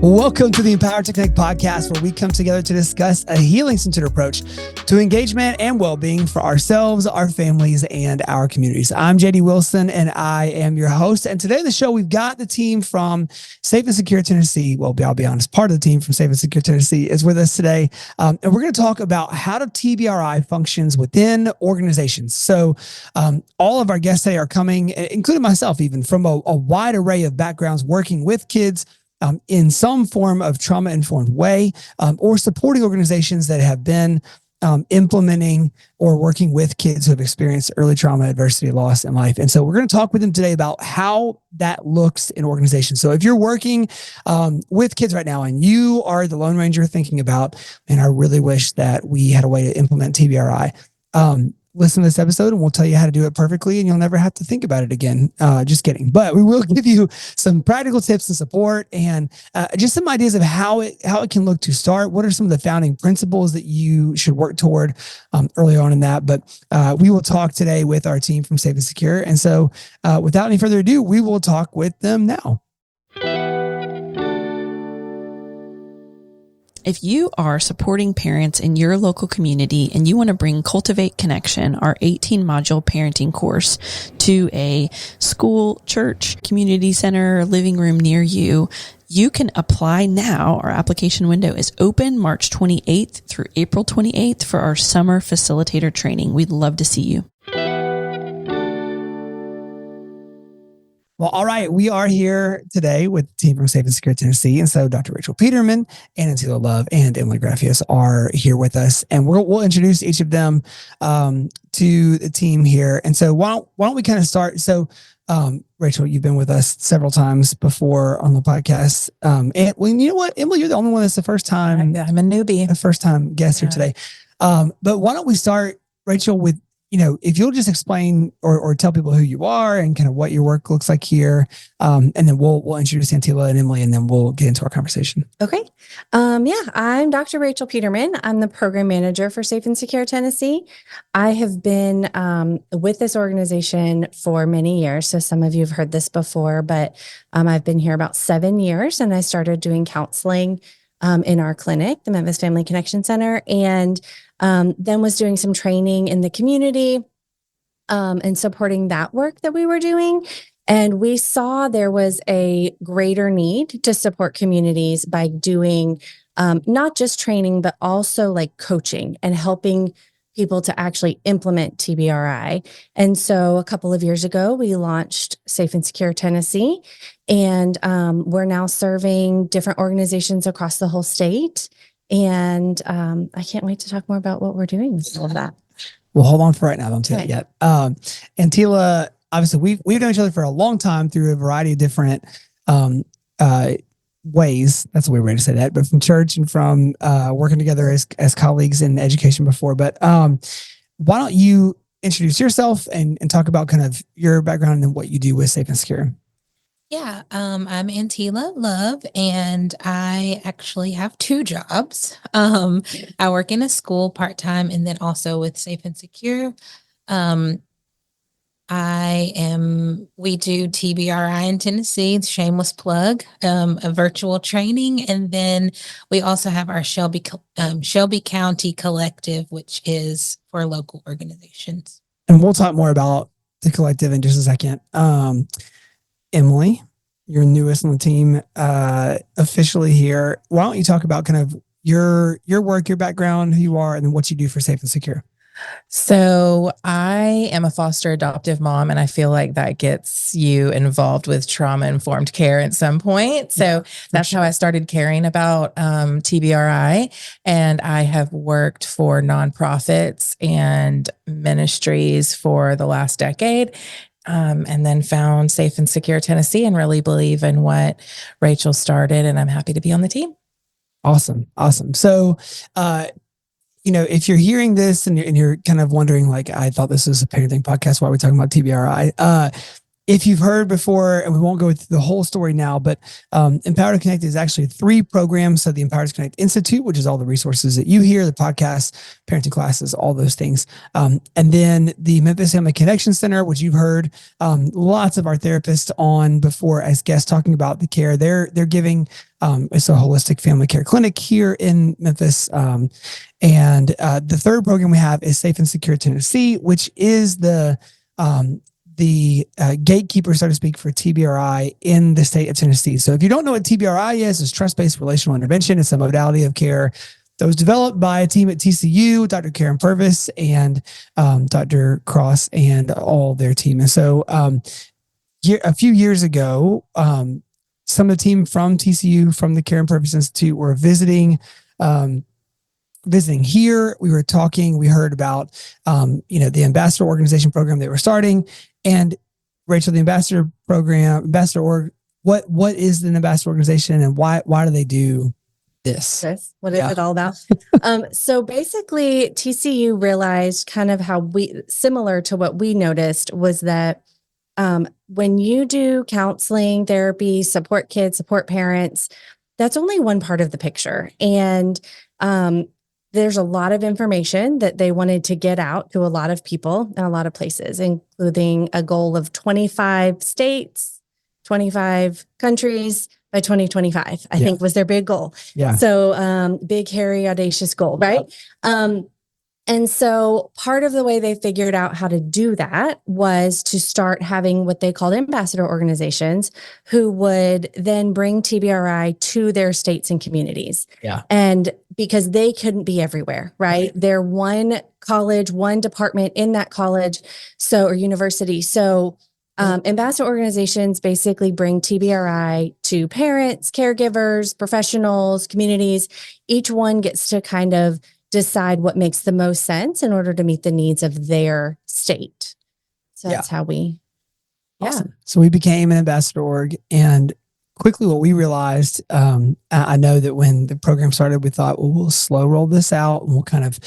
Welcome to the Empower to Connect podcast, where we come together to discuss a healing-centered approach to engagement and well-being for ourselves, our families, and our communities. I'm JD Wilson, and I am your host. And today on the show, we've got the team from Safe and Secure Tennessee. Well, I'll be honest, part of the team from Safe and Secure Tennessee is with us today. And we're going to talk about how TBRI functions within organizations. So all of our guests today are coming, including myself even, from a wide array of backgrounds working with kids, in some form of trauma-informed way, or supporting organizations that have been implementing or working with kids who have experienced early trauma, adversity, loss in life. And so we're going to talk with them today about how that looks in organizations. So if you're working with kids right now and you are the Lone Ranger thinking about, and I really wish that we had a way to implement TBRI, listen to this episode and we'll tell you how to do it perfectly and you'll never have to think about it again. Just kidding. But we will give you some practical tips and support and just some ideas of how it can look to start. What are some of the founding principles that you should work toward early on in that? But we will talk today with our team from Safe and Secure. And so without any further ado, we will talk with them now. If you are supporting parents in your local community and you want to bring Cultivate Connection, our 18-module parenting course, to a school, church, community center, living room near you, you can apply now. Our application window is open March 28th through April 28th for our summer facilitator training. We'd love to see you. Well, all right. We are here today with the team from Safe and Secure Tennessee. And so Dr. Rachel Peterman, Anna Tila Love, and Emily Graffius are here with us. And we'll introduce each of them to the team here. And so why don't we kind of start? So Rachel, you've been with us several times before on the podcast. And well, you know what, Emily, you're the only one that's the first time. I'm a newbie. A first time guest here today. But why don't we start, Rachel, with, if you'll just explain or tell people who you are and kind of what your work looks like here. And then we'll introduce Antila and Emily, and then we'll get into our conversation. Okay. I'm Dr. Rachel Peterman. I'm the program manager for Safe and Secure Tennessee. I have been with this organization for many years. So some of you have heard this before, but I've been here about 7 years, and I started doing counseling in our clinic, the Memphis Family Connection Center, and then was doing some training in the community and supporting that work that we were doing. And we saw there was a greater need to support communities by doing not just training, but also like coaching and helping people to actually implement TBRI. And so a couple of years ago, we launched Safe and Secure Tennessee, and we're now serving different organizations across the whole state. And I can't wait to talk more about what we're doing with all of that. Well, hold on for right now. Don't say it yet. And Tila, obviously, we've known each other for a long time through a variety of different ways. That's a weird way to say that, but from church and from working together as colleagues in education before. But why don't you introduce yourself and talk about kind of your background and what you do with Safe and Secure? Yeah, I'm Antila Love, and I actually have 2 jobs. I work in a school part-time and then also with Safe and Secure. We do TBRI in Tennessee, shameless plug, a virtual training. And then we also have our Shelby County Collective, which is for local organizations. And we'll talk more about the collective in just a second. Emily, you're newest on the team, officially here. Why don't you talk about kind of your work, your background, who you are, and then what you do for Safe and Secure? So I am a foster adoptive mom, and I feel like that gets you involved with trauma-informed care at some point. So that's how I started caring about TBRI. And I have worked for nonprofits and ministries for the last decade. And then found Safe and Secure Tennessee and really believe in what Rachel started. And I'm happy to be on the team. Awesome. So, if you're hearing this and you're kind of wondering, like, I thought this was a parenting podcast, why are we talking about TBRI? if you've heard before, and we won't go through the whole story now, but Empower to Connect is actually 3 programs. So the Empower to Connect Institute, which is all the resources that you hear, the podcasts, parenting classes, all those things. And then the Memphis Family Connection Center, which you've heard lots of our therapists on before as guests talking about the care they're giving. It's a holistic family care clinic here in Memphis. And the third program we have is Safe and Secure Tennessee, which is the gatekeeper, so to speak, for TBRI in the state of Tennessee. So if you don't know what TBRI is, it's trust-based relational intervention. It's a modality of care that was developed by a team at TCU, Dr. Karen Purvis and Dr. Cross and all their team. And so a few years ago, some of the team from TCU, from the Karen Purvis Institute, were visiting here. We were talking, we heard about, the ambassador organization program they were starting. And Rachel, the ambassador program, what is the ambassador organization and why do they do this? What is it all about? So basically TCU realized kind of how similar to what we noticed was that when you do counseling, therapy, support kids, support parents, that's only one part of the picture. And there's a lot of information that they wanted to get out to a lot of people in a lot of places, including a goal of 25 states, 25 countries by 2025, I think was their big goal. Yeah. So big, hairy, audacious goal, right? And so part of the way they figured out how to do that was to start having what they called ambassador organizations who would then bring TBRI to their states and communities. Yeah. And because they couldn't be everywhere, right? They're one college, one department in that college, or university. So ambassador organizations basically bring TBRI to parents, caregivers, professionals, communities. Each one gets to kind of decide what makes the most sense in order to meet the needs of their state. So that's how we, Awesome. So we became an ambassador org, and quickly what we realized, I know that when the program started, we thought, well, we'll slow roll this out and we'll kind of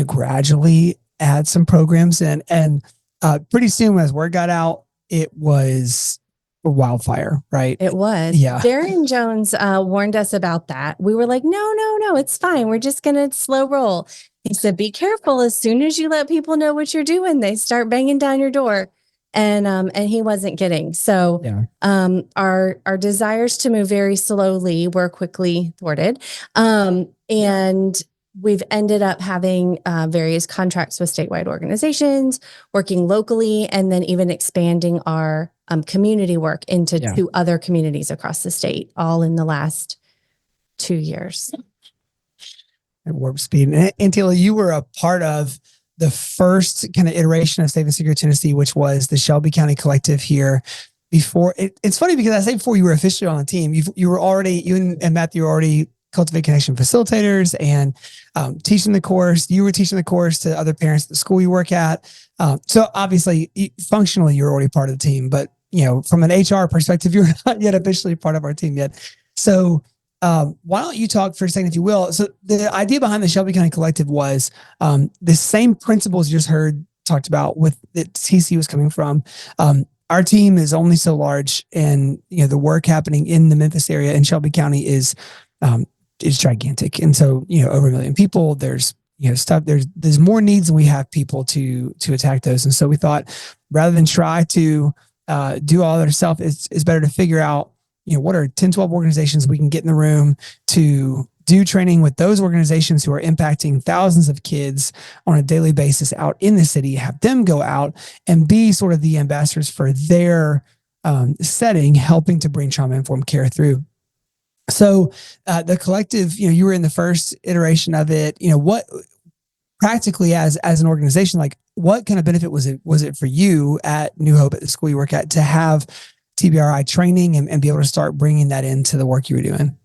gradually add some programs in. And pretty soon as word got out, it was a wildfire, right? It was. Yeah. Darren Jones warned us about that. We were like, no, it's fine. We're just going to slow roll. He said, be careful. As soon as you let people know what you're doing, they start banging down your door. And he wasn't kidding. So our desires to move very slowly were quickly thwarted. And we've ended up having various contracts with statewide organizations, working locally, and then even expanding our community work into 2 other communities across the state, all in the last 2 years. At warp speed. And Taylor, you were a part of the first kind of iteration of Safe and Secure Tennessee, which was the Shelby County Collective here. Before it's funny because I say before you were officially on the team, you and Matthew were already Cultivate Connection facilitators and teaching the course. You were teaching the course to other parents at the school you work at. So obviously, functionally, you're already part of the team, but from an HR perspective, you're not yet officially part of our team yet. So why don't you talk for a second, if you will? So the idea behind the Shelby County Collective was the same principles you just heard talked about with that TC was coming from. Our team is only so large, and the work happening in the Memphis area and Shelby County is gigantic. And so, over 1 million people, there's, stuff, there's more needs than we have people to attack those. And so we thought rather than try to do all that ourselves, it's better to figure out, what are 10, 12 organizations we can get in the room to do training with those organizations who are impacting thousands of kids on a daily basis out in the city, have them go out and be sort of the ambassadors for their setting, helping to bring trauma-informed care through. So the collective, you were in the first iteration of it. What practically as an organization, like what kind of benefit was it for you at New Hope, at the school you work at, to have TBRI training and be able to start bringing that into the work you were doing?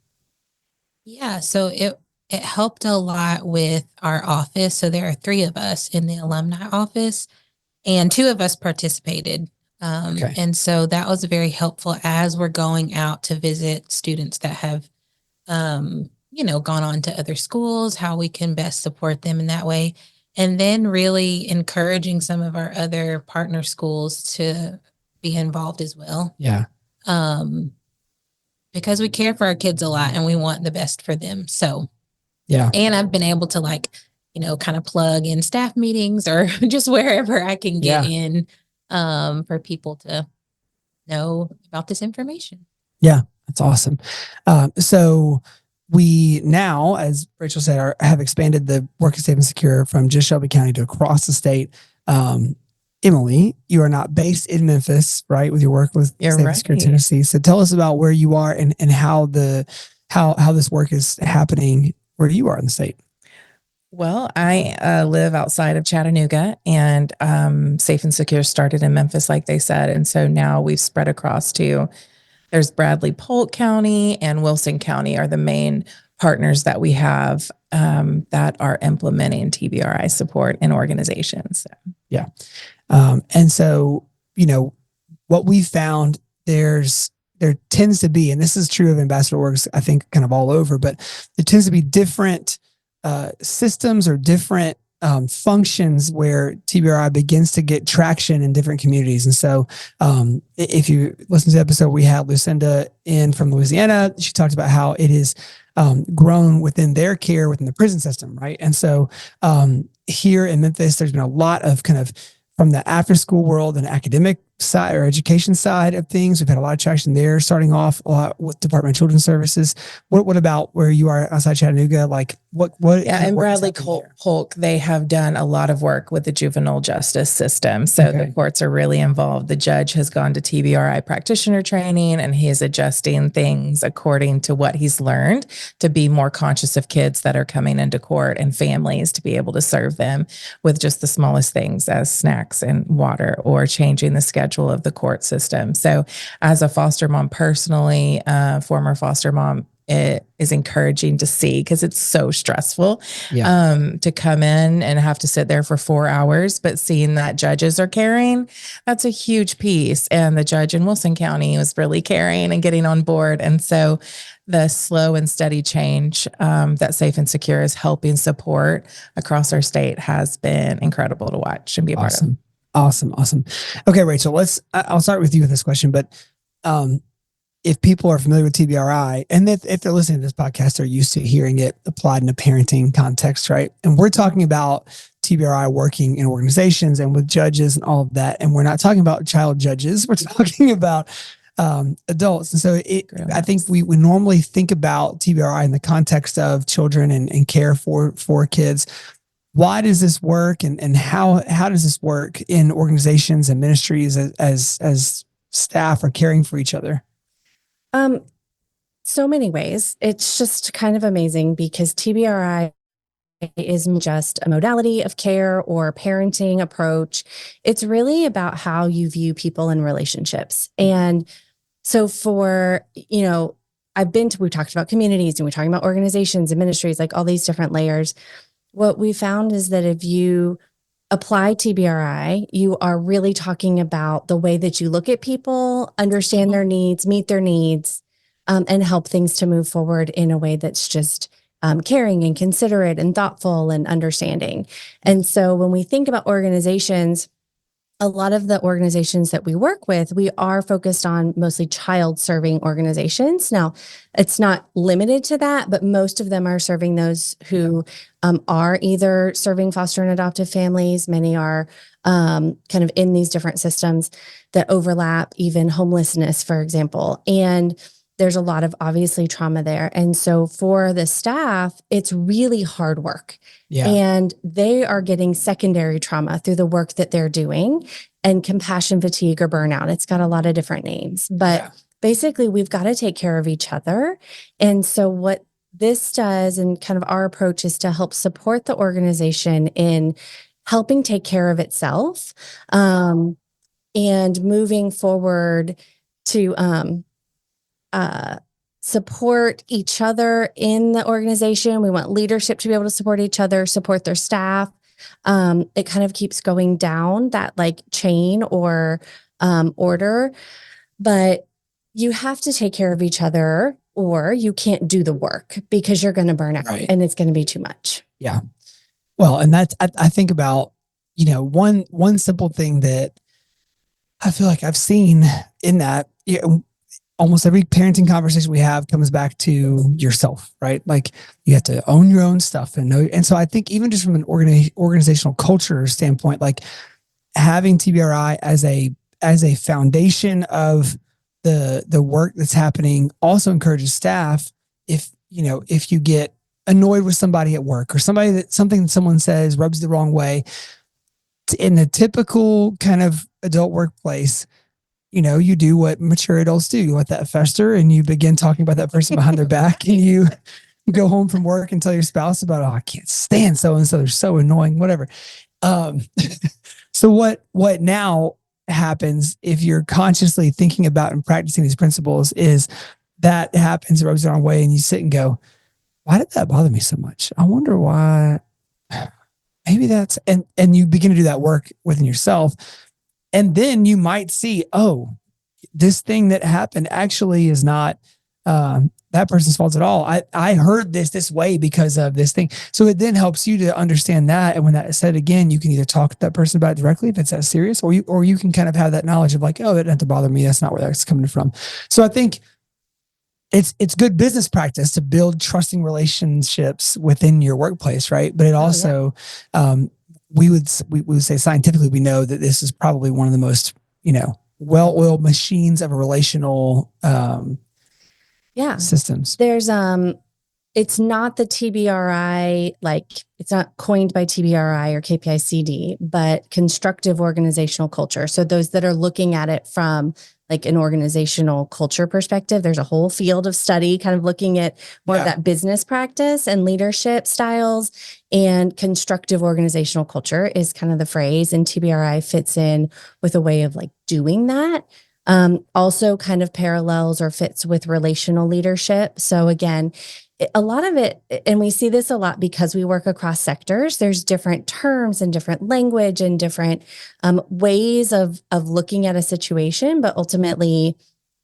Yeah, so it helped a lot with our office. So there are 3 of us in the alumni office, and 2 of us participated. And so that was very helpful as we're going out to visit students that have, gone on to other schools, how we can best support them in that way. And then really encouraging some of our other partner schools to be involved as well. Yeah. Because we care for our kids a lot and we want the best for them. So, yeah. And I've been able to kind of plug in staff meetings or just wherever I can get in for people to know about this information. Yeah, that's awesome. So we now, as Rachel said, have expanded the Work Safe and Secure from just Shelby County to across the state. Emily, you are not based in Memphis, right? With your work with Safe and Secure Tennessee. So tell us about where you are and how this work is happening where you are in the state. Well, I live outside of Chattanooga, and Safe and Secure started in Memphis, like they said. And so now we've spread across there's Bradley Polk County and Wilson County are the main partners that we have that are implementing TBRI support in organizations. So. Yeah. And so, what we found there tends to be, and this is true of Ambassador Works, I think kind of all over, but there tends to be different systems or different functions where TBRI begins to get traction in different communities. And so if you listen to the episode, we had Lucinda in from Louisiana. She talked about how it is grown within their care within the prison system, right? And so here in Memphis, there's been a lot of kind of from the after school world and academic side or education side of things. We've had a lot of traction there, starting off a lot with Department of Children's Services. What about where you are outside Chattanooga? Like what? Yeah, and Bradley Polk, they have done a lot of work with the juvenile justice system. So the courts are really involved. The judge has gone to TBRI practitioner training, and he is adjusting things according to what he's learned to be more conscious of kids that are coming into court and families to be able to serve them with just the smallest things as snacks and water or changing the schedule of the court system. So as a foster mom personally, former foster mom, it is encouraging to see because it's so stressful to come in and have to sit there for 4 hours, but seeing that judges are caring, that's a huge piece. And the judge in Wilson County was really caring and getting on board. And so the slow and steady change that Safe and Secure is helping support across our state has been incredible to watch and be a part of. Awesome. Okay, Rachel, I'll start with you with this question, but if people are familiar with TBRI and if they're listening to this podcast, they're used to hearing it applied in a parenting context, right? And we're talking about TBRI working in organizations and with judges and all of that. And we're not talking about child judges. We're talking about adults. And so I think we normally think about TBRI in the context of children and care for kids. Why does this work and how does this work in organizations and ministries as staff are caring for each other? So many ways. It's just kind of amazing because TBRI isn't just a modality of care or parenting approach. It's really about how you view people in relationships. And so we talked about communities and we're talking about organizations and ministries, like all these different layers. What we found is that if you apply TBRI, you are really talking about the way that you look at people, understand their needs, meet their needs, and help things to move forward in a way that's just caring and considerate and thoughtful and understanding. And so when we think about organizations, a lot of the organizations that we work with, we are focused on mostly child-serving organizations. Now, it's not limited to that, but most of them are serving those who are either serving foster and adoptive families. Many are kind of in these different systems that overlap, even homelessness, for example. And there's a lot of obviously trauma there. And so for the staff, it's really hard work. Yeah. And they are getting secondary trauma through the work that they're doing and compassion fatigue or burnout. It's got a lot of different names, but basically we've got to take care of each other. And so what this does and kind of our approach is to help support the organization in helping take care of itself and moving forward to support each other in the organization. We want leadership to be able to support each other, support their staff. It kind of keeps going down that like chain or order, but you have to take care of each other or you can't do the work because you're going to burn out and it's going to be too much. Yeah. Well, and that's, I think about, one simple thing that I feel like I've seen in that, almost every parenting conversation we have comes back to yourself, right? Like you have to own your own stuff and know. And so I think even just from an organizational culture standpoint, like having TBRI as a foundation of the work that's happening also encourages staff. If you get annoyed with somebody at work or something someone says rubs the wrong way, in the typical kind of adult workplace, you do what mature adults do. You let that fester and you begin talking about that person behind their back, and you go home from work and tell your spouse about, oh, I can't stand so-and-so. They're so annoying, whatever. So what now happens if you're consciously thinking about and practicing these principles is that happens, it rubs the wrong way, and you sit and go, why did that bother me so much? I wonder why. Maybe that's, and you begin to do that work within yourself. And then you might see, oh, this thing that happened actually is not that person's fault at all. I heard this way because of this thing. So it then helps you to understand that. And when that is said again, you can either talk to that person about it directly if it's that serious, or you can kind of have that knowledge of like, oh, it doesn't have to bother me. That's not where that's coming from. So I think it's good business practice to build trusting relationships within your workplace, right? But it also, we would say scientifically, we know that this is probably one of the most, well-oiled machines of a relational systems. There's it's not the TBRI, like it's not coined by TBRI or KPI-CD, but constructive organizational culture. So those that are looking at it from like an organizational culture perspective, there's a whole field of study kind of looking at more of that business practice and leadership styles, and constructive organizational culture is kind of the phrase, and TBRI fits in with a way of like doing that. Also kind of parallels or fits with relational leadership. So again, a lot of it, and we see this a lot because we work across sectors, there's different terms and different language and different ways of looking at a situation, but ultimately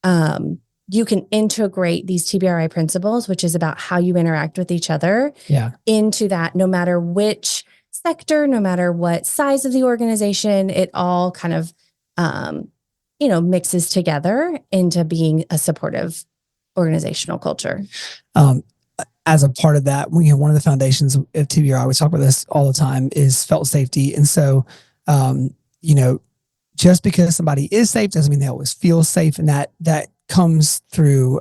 you can integrate these TBRI principles, which is about how you interact with each other, into that, no matter which sector, no matter what size of the organization, it all kind of mixes together into being a supportive organizational culture. As a part of that, one of the foundations of TBRI, we talk about this all the time, is felt safety. And so, just because somebody is safe doesn't mean they always feel safe. And that comes through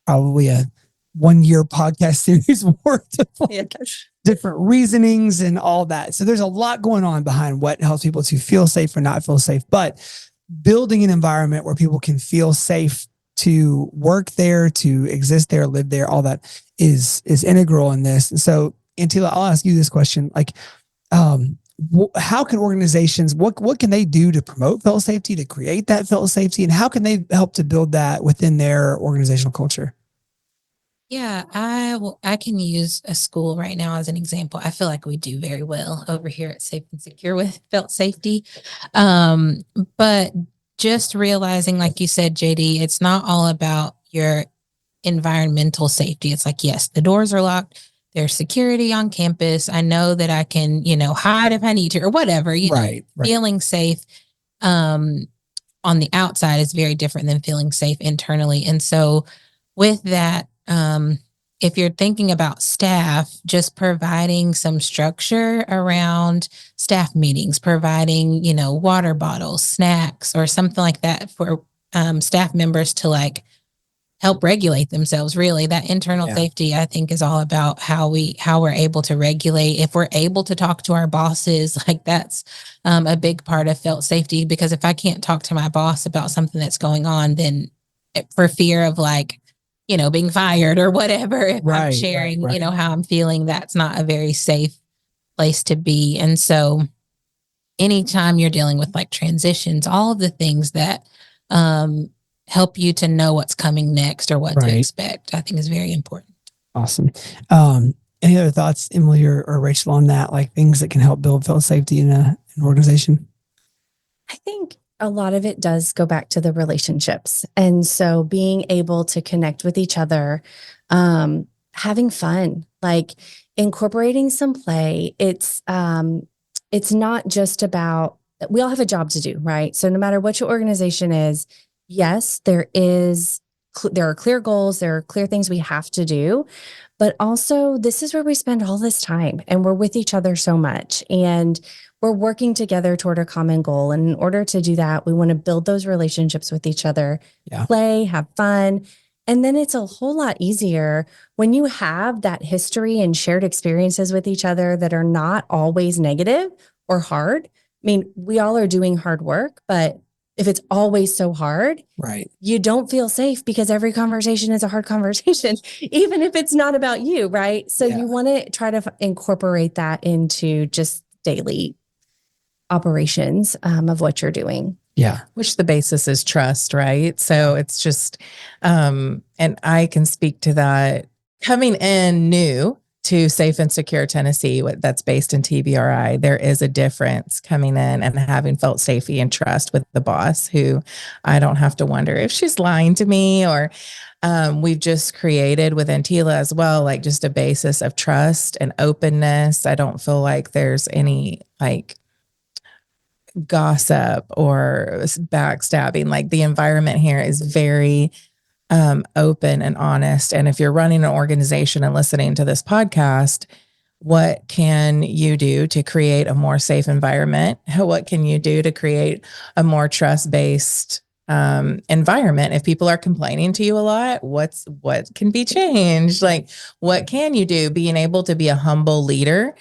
probably a 1-year podcast series worth of different reasonings and all that. So there's a lot going on behind what helps people to feel safe or not feel safe. But building an environment where people can feel safe to work there, to exist there, live there, all that is integral in this. And so, Antila, I'll ask you this question: like, how can organizations, what can they do to promote felt safety, to create that felt safety, and how can they help to build that within their organizational culture? Yeah, I can use a school right now as an example. I feel like we do very well over here at Safe and Secure with felt safety. But just realizing, like you said, JD, it's not all about your environmental safety. It's like, yes, the doors are locked. There's security on campus. I know that I can, hide if I need to or whatever, right. Feeling safe on the outside is very different than feeling safe internally. And so with that, if you're thinking about staff, just providing some structure around staff meetings, providing, water bottles, snacks, or something like that for staff members to like help regulate themselves. Really, that internal safety, I think, is all about how we're able to regulate. If we're able to talk to our bosses, like that's a big part of felt safety. Because if I can't talk to my boss about something that's going on, then for fear of like, being fired or whatever, if I'm sharing, how I'm feeling, that's not a very safe place to be. And so anytime you're dealing with like transitions, all of the things that help you to know what's coming next or what to expect, I think is very important. Awesome. Any other thoughts, Emily or Rachel, on that, like things that can help build felt safety in an organization? I think a lot of it does go back to the relationships. And so being able to connect with each other, having fun, like incorporating some play. It's not just about we all have a job to do, right? So no matter what your organization is, yes, there are clear goals, there are clear things we have to do, but also this is where we spend all this time and we're with each other so much and we're working together toward a common goal. And in order to do that, we want to build those relationships with each other, play, have fun. And then it's a whole lot easier when you have that history and shared experiences with each other that are not always negative or hard. I mean, we all are doing hard work, but if it's always so hard, right, you don't feel safe because every conversation is a hard conversation, even if it's not about you, right? So you want to try to incorporate that into just daily operations of what you're doing. Yeah. Which the basis is trust, right? So it's just, and I can speak to that coming in new to Safe and Secure Tennessee, that's based in TBRI. There is a difference coming in and having felt safety and trust with the boss who I don't have to wonder if she's lying to me or we've just created within TILA as well, like just a basis of trust and openness. I don't feel like there's any like gossip or backstabbing. Like the environment here is very open and honest. And if you're running an organization and listening to this podcast, what can you do to create a more safe environment? What can you do to create a more trust-based environment? If people are complaining to you a lot, what can be changed? Like, what can you do? Being able to be a humble leader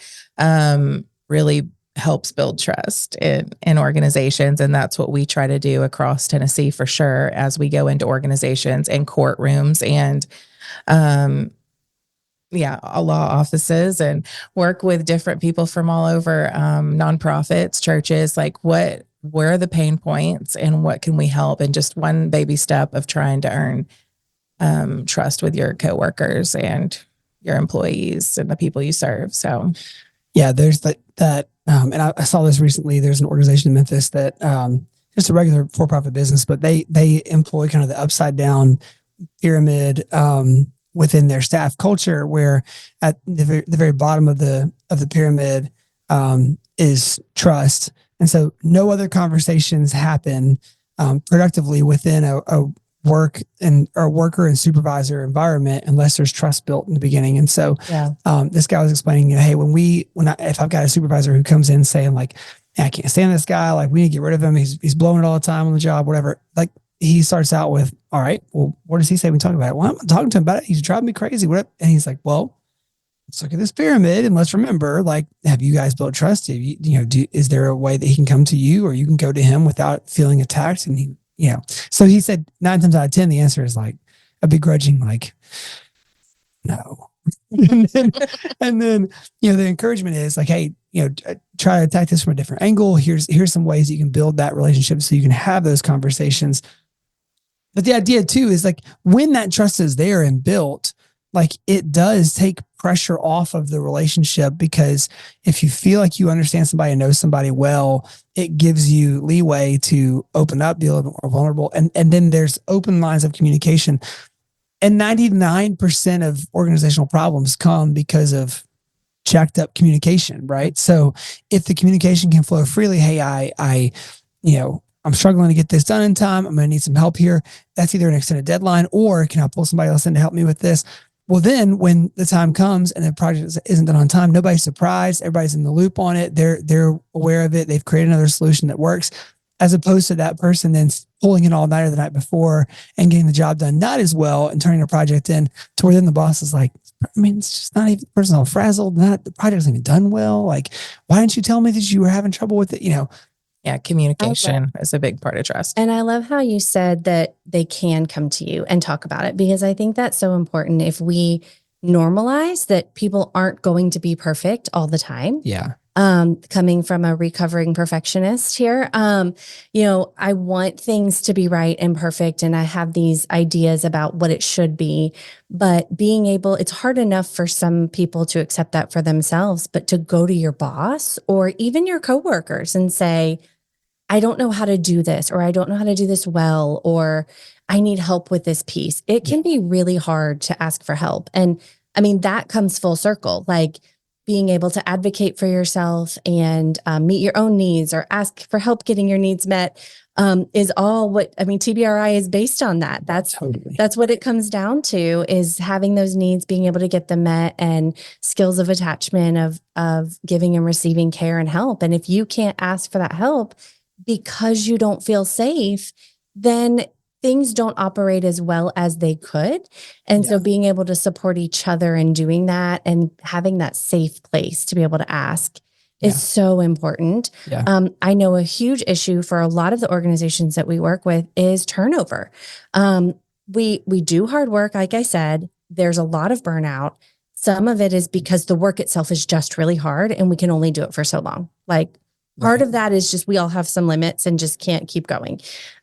really helps build trust in organizations. And that's what we try to do across Tennessee for sure, as we go into organizations and courtrooms and, law offices and work with different people from all over, nonprofits, churches, like where are the pain points and what can we help? And just one baby step of trying to earn, trust with your coworkers and your employees and the people you serve. So yeah, there's that. And I saw this recently. There's an organization in Memphis that just a regular for-profit business, but they employ kind of the upside down pyramid within their staff culture, where at the very bottom of the pyramid is trust, and so no other conversations happen productively within a work and or worker and supervisor environment unless there's trust built in the beginning. And so this guy was explaining, hey, if I've got a supervisor who comes in saying like, hey, I can't stand this guy, like we need to get rid of him, he's blowing it all the time on the job, whatever, like he starts out with, all right, well, what does he say when we talk about it? Well, I'm not talking to him about it, he's driving me crazy. What? And he's like, well, let's look at this pyramid and let's remember, like, have you guys built trust? Is there a way that he can come to you or you can go to him without feeling attacked? And so he said 9 times out of 10, the answer is like a begrudging, like, no. and then, the encouragement is like, hey, try to attack this from a different angle. Here's some ways you can build that relationship so you can have those conversations. But the idea too is like when that trust is there and built, like it does take pressure off of the relationship, because if you feel like you understand somebody and know somebody well, it gives you leeway to open up, be a little bit more vulnerable. And then there's open lines of communication. And 99% of organizational problems come because of jacked up communication, right? So if the communication can flow freely, hey, I'm struggling to get this done in time, I'm going to need some help here. That's either an extended deadline or can I pull somebody else in to help me with this? Well, then when the time comes and the project isn't done on time, nobody's surprised. Everybody's in the loop on it. They're aware of it. They've created another solution that works, as opposed to that person then pulling it all nighter the night before and getting the job done not as well and turning a project in to where then the boss is like, it's just not even, the person's all frazzled. The project isn't even done well. Like, why didn't you tell me that you were having trouble with it? Yeah, communication is a big part of trust. And I love how you said that they can come to you and talk about it, because I think that's so important. If we normalize that people aren't going to be perfect all the time. Yeah. Coming from a recovering perfectionist here, I want things to be right and perfect. And I have these ideas about what it should be, but it's hard enough for some people to accept that for themselves, but to go to your boss or even your coworkers and say, I don't know how to do this, or I don't know how to do this well, or I need help with this piece. It can be really hard to ask for help. And I mean, that comes full circle. Like, being able to advocate for yourself and meet your own needs or ask for help getting your needs met is all what, I mean, TBRI is based on that. That's what it comes down to, is having those needs, being able to get them met, and skills of attachment, of giving and receiving care and help. And if you can't ask for that help because you don't feel safe, then things don't operate as well as they could. And so being able to support each other in doing that and having that safe place to be able to ask is so important. I know a huge issue for a lot of the organizations that we work with is turnover. We do hard work. Like I said, there's a lot of burnout. Some of it is because the work itself is just really hard and we can only do it for so long. Like part of that is just, we all have some limits and just can't keep going.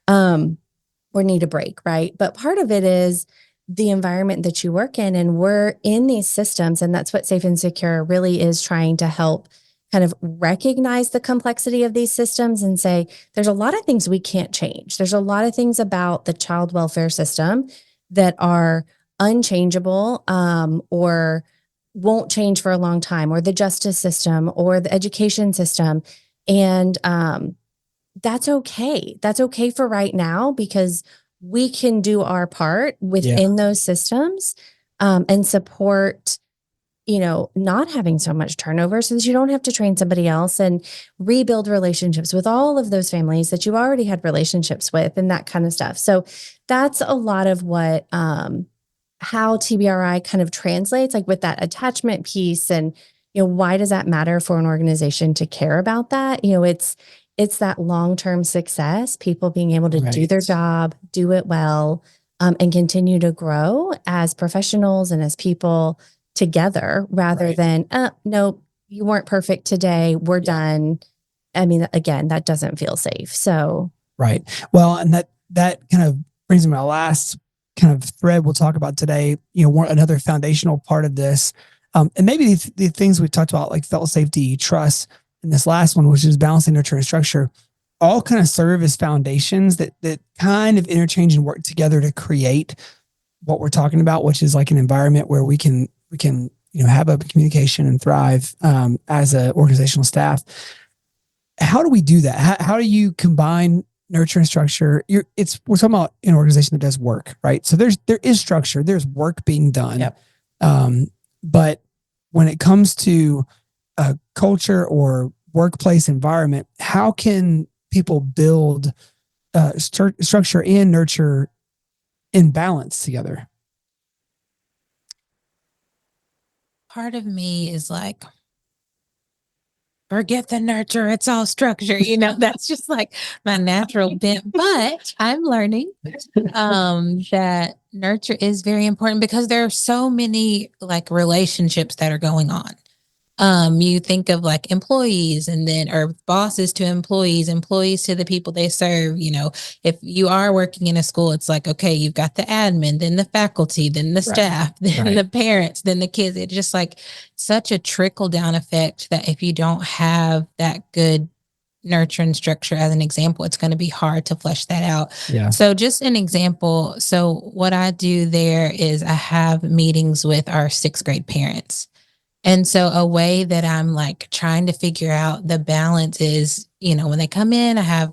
Or need a break, right? But part of it is the environment that you work in, and we're in these systems, and that's what Safe and Secure really is trying to help kind of recognize the complexity of these systems and say, there's a lot of things we can't change. There's a lot of things about the child welfare system that are unchangeable, or won't change for a long time, or the justice system or the education system. And, that's okay. That's okay for right now, because we can do our part within those systems, and support, not having so much turnover so that you don't have to train somebody else and rebuild relationships with all of those families that you already had relationships with and that kind of stuff. So that's a lot of what, how TBRI kind of translates, like with that attachment piece. And, why does that matter for an organization to care about that? It's that long-term success, people being able to do their job, do it well, and continue to grow as professionals and as people together, rather than, nope, you weren't perfect today, we're done. I mean, again, that doesn't feel safe. So, right. Well, and that kind of brings me to my last kind of thread we'll talk about today. Another foundational part of this, and maybe the things we talked about, like felt safety, trust, and this last one, which is balancing nurture and structure, all kind of serve as foundations that kind of interchange and work together to create what we're talking about, which is like an environment where we can have open communication and thrive as an organizational staff. How do we do that? How do you combine nurture and structure? We're talking about an organization that does work, right? So there is structure, there's work being done. But when it comes to a culture or workplace environment, how can people build structure and nurture in balance together? Part of me is like, forget the nurture, it's all structure. That's just like my natural bent. But I'm learning that nurture is very important, because there are so many like relationships that are going on. You think of like employees, and then, or bosses to employees to the people they serve. If you are working in a school, it's like, okay, you've got the admin, then the faculty, then the staff, then the parents, then the kids. It's just like such a trickle down effect that if you don't have that good nurture and structure as an example, it's going to be hard to flesh that out. So just an example. So what I do there is I have meetings with our 6th grade parents. And so a way that I'm like trying to figure out the balance is, when they come in, I have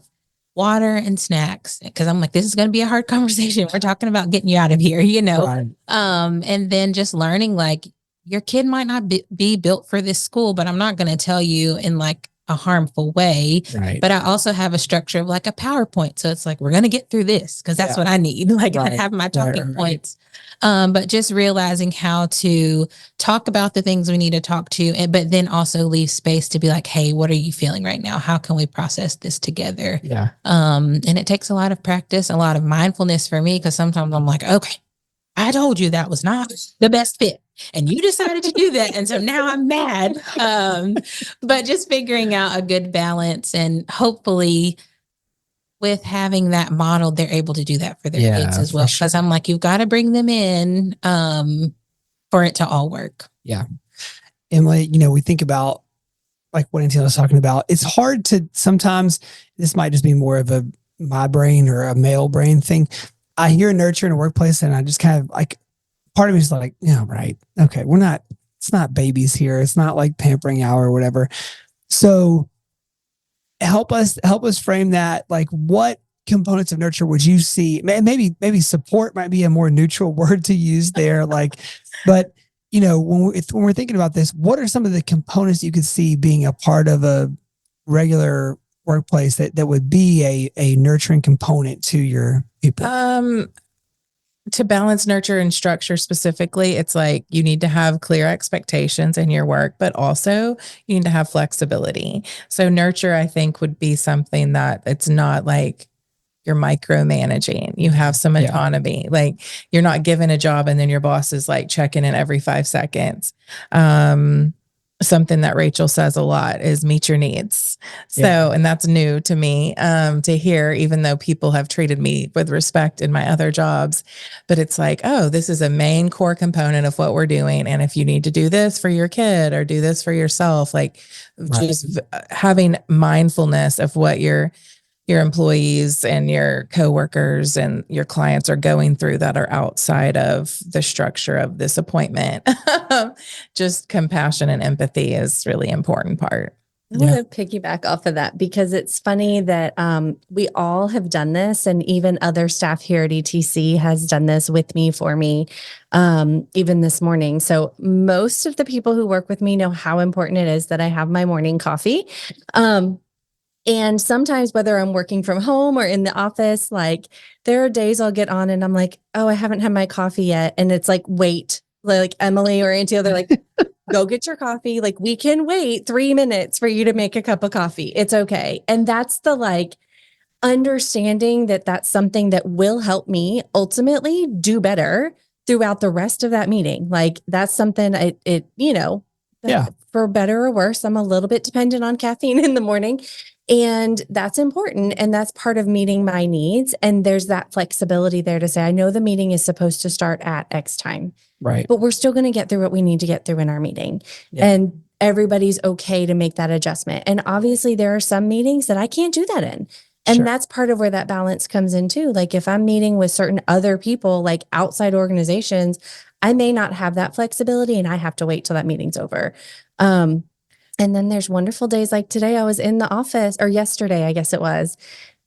water and snacks, because I'm like, this is going to be a hard conversation. We're talking about getting you out of here, and then just learning, like, your kid might not be built for this school, but I'm not going to tell you in like a harmful way. But I also have a structure of like a PowerPoint. So it's like, we're going to get through this, because that's what I need. Like I have my talking points. But just realizing how to talk about the things we need to talk to, but then also leave space to be like, hey, what are you feeling right now? How can we process this together? And it takes a lot of practice, a lot of mindfulness for me, because sometimes I'm like, okay, I told you that was not the best fit, and you decided to do that. And so now I'm mad. But just figuring out a good balance, and hopefully with having that model, they're able to do that for their kids as well. Because I'm like, you've got to bring them in for it to all work. And like, we think about like what Antina was talking about. It's hard to sometimes, this might just be more of my brain or a male brain thing. I hear nurture in a workplace, and I just kind of like, part of me is like, right. Okay. it's not babies here. It's not like pampering hour or whatever. So help us frame that. Like, what components of nurture would you see? Maybe support might be a more neutral word to use there. Like, but when we're thinking about this, what are some of the components you could see being a part of a regular workplace that would be a nurturing component to your people? To balance nurture and structure specifically, it's like you need to have clear expectations in your work, but also you need to have flexibility. So nurture, I think, would be something that it's not like you're micromanaging. You have some autonomy. Like, you're not given a job and then your boss is like checking in every 5 seconds. Something that Rachel says a lot is meet your needs. So, and that's new to me to hear, even though people have treated me with respect in my other jobs. But it's like, oh, this is a main core component of what we're doing. And if you need to do this for your kid or do this for yourself, like just having mindfulness of what your employees and your coworkers and your clients are going through that are outside of the structure of this appointment. Just compassion and empathy is really important part. I want to piggyback off of that because it's funny that we all have done this, and even other staff here at ETC has done this with me, for me, even this morning. So most of the people who work with me know how important it is that I have my morning coffee. And sometimes, whether I'm working from home or in the office, like, there are days I'll get on and I'm like, oh, I haven't had my coffee yet. And it's like, wait, like Emily or Auntie, they're like, go get your coffee. Like, we can wait 3 minutes for you to make a cup of coffee. It's okay. And that's the like understanding that that's something that will help me ultimately do better throughout the rest of that meeting. Like, that's something for better or worse, I'm a little bit dependent on caffeine in the morning. And that's important. And that's part of meeting my needs. And there's that flexibility there to say, I know the meeting is supposed to start at X time, right? But we're still going to get through what we need to get through in our meeting. And everybody's okay to make that adjustment. And obviously there are some meetings that I can't do that in. And that's part of where that balance comes in too. Like, if I'm meeting with certain other people, like outside organizations, I may not have that flexibility and I have to wait till that meeting's over. And then there's wonderful days like today. I was in the office, or yesterday, I guess it was,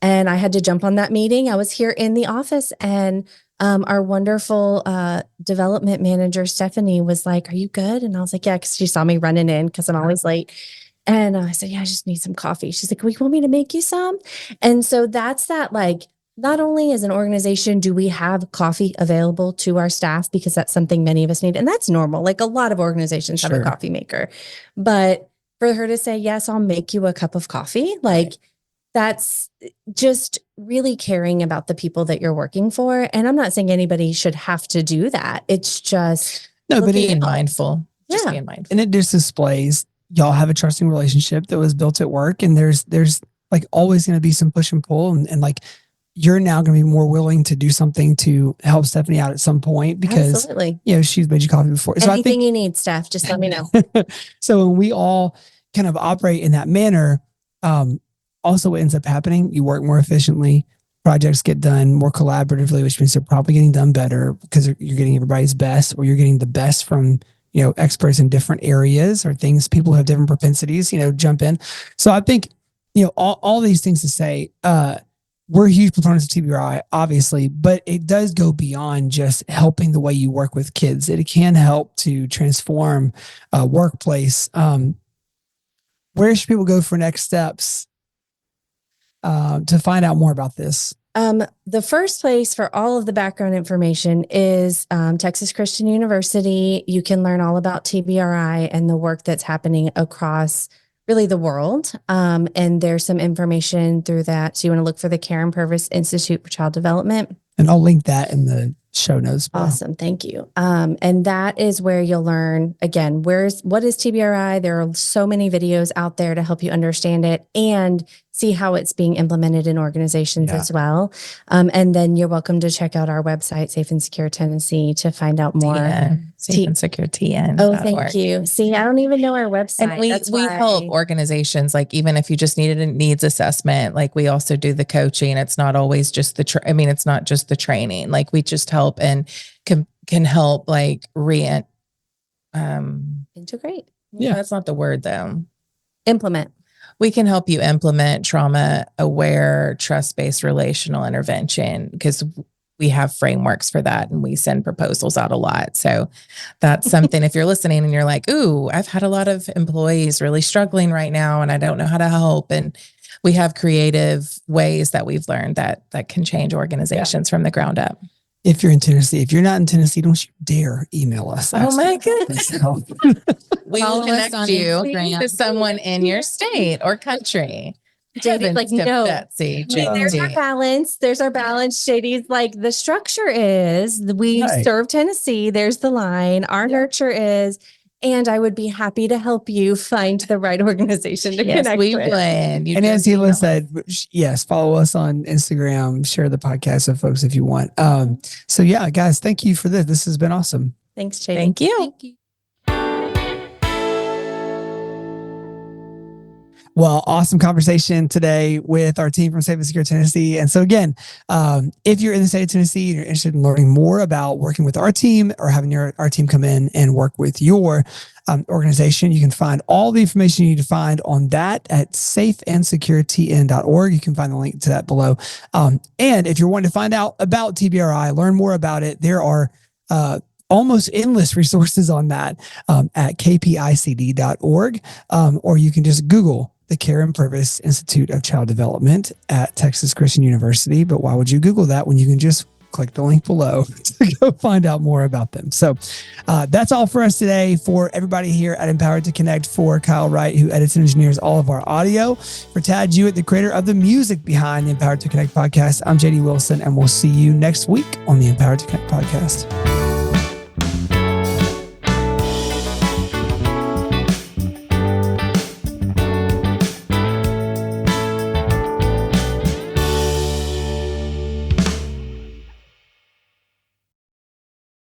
and I had to jump on that meeting. I was here in the office, and our wonderful development manager, Stephanie, was like, are you good? And I was like, yeah, because she saw me running in because I'm always late. And I said, yeah, I just need some coffee. She's like, well, you want me to make you some? And so that's that, like, not only as an organization do we have coffee available to our staff, because that's something many of us need. And that's normal. Like, a lot of organizations have a coffee maker. But for her to say, yes, I'll make you a cup of coffee, like, that's just really caring about the people that you're working for. And I'm not saying anybody should have to do that. It's just being mindful. Just being mindful. And it just displays y'all have a trusting relationship that was built at work. And there's like always going to be some push and pull. And like, you're now going to be more willing to do something to help Stephanie out at some point because, she's made you coffee before. So anything you need, Steph, just let me know. So when we all kind of operate in that manner, also what ends up happening, you work more efficiently, projects get done more collaboratively, which means they're probably getting done better because you're getting everybody's best, or you're getting the best from, experts in different areas or things, people who have different propensities, jump in. So I think, all these things to say, we're huge proponents of TBRI, obviously, but it does go beyond just helping the way you work with kids. It can help to transform a workplace. Where should people go for next steps to find out more about this? The first place for all of the background information is Texas Christian University. You can learn all about TBRI and the work that's happening across really the world. And there's some information through that. So you want to look for the Karen Purvis Institute for Child Development. And I'll link that in the show notes. Awesome. Thank you. And that is where you'll learn, again, what is TBRI? There are so many videos out there to help you understand it and see how it's being implemented in organizations as well. And then you're welcome to check out our website, Safe and Secure Tennessee, to find out more. Safe and Secure TN. Oh, thank you. See, I don't even know our website. And we help organizations, like, even if you just needed a needs assessment, like, we also do the coaching. It's not always just it's not just the training. Like, we just help and can help, like, Integrate. Yeah. That's not the word though. Implement. We can help you implement trauma-aware, trust-based relational intervention because we have frameworks for that and we send proposals out a lot. So that's something, if you're listening and you're like, ooh, I've had a lot of employees really struggling right now and I don't know how to help. And we have creative ways that we've learned that can change organizations from the ground up. If you're in Tennessee, if you're not in Tennessee, don't you dare email us. Oh my goodness. We will Follow us connect on you Instagram. to someone in your state or country. JD's like, no. Betsy, There's our balance. There's our balance. JD's like, the structure is we Right. serve Tennessee. There's the line. Our nurture is, and I would be happy to help you find the right organization to Yes, connect we with. would. And as Hila said, yes, follow us on Instagram, share the podcast with folks if you want. So yeah, guys, thank you for this. This has been awesome. Thanks, JD. Thank you. Thank you. Well, awesome conversation today with our team from Safe and Secure Tennessee. And so again, if you're in the state of Tennessee and you're interested in learning more about working with our team or having our team come in and work with your organization, you can find all the information you need to find on that at safeandsecuretn.org. You can find the link to that below. And if you're wanting to find out about TBRI, learn more about it, there are almost endless resources on that at kpicd.org, or you can just Google the Care and Purpose Institute of Child Development at Texas Christian University. But why would you Google that when you can just click the link below to go find out more about them? So that's all for us today. For everybody here at Empowered to Connect, for Kyle Wright, who edits and engineers all of our audio, for Tad Jewett, the creator of the music behind the Empowered to Connect podcast, I'm JD Wilson, and we'll see you next week on the Empowered to Connect podcast.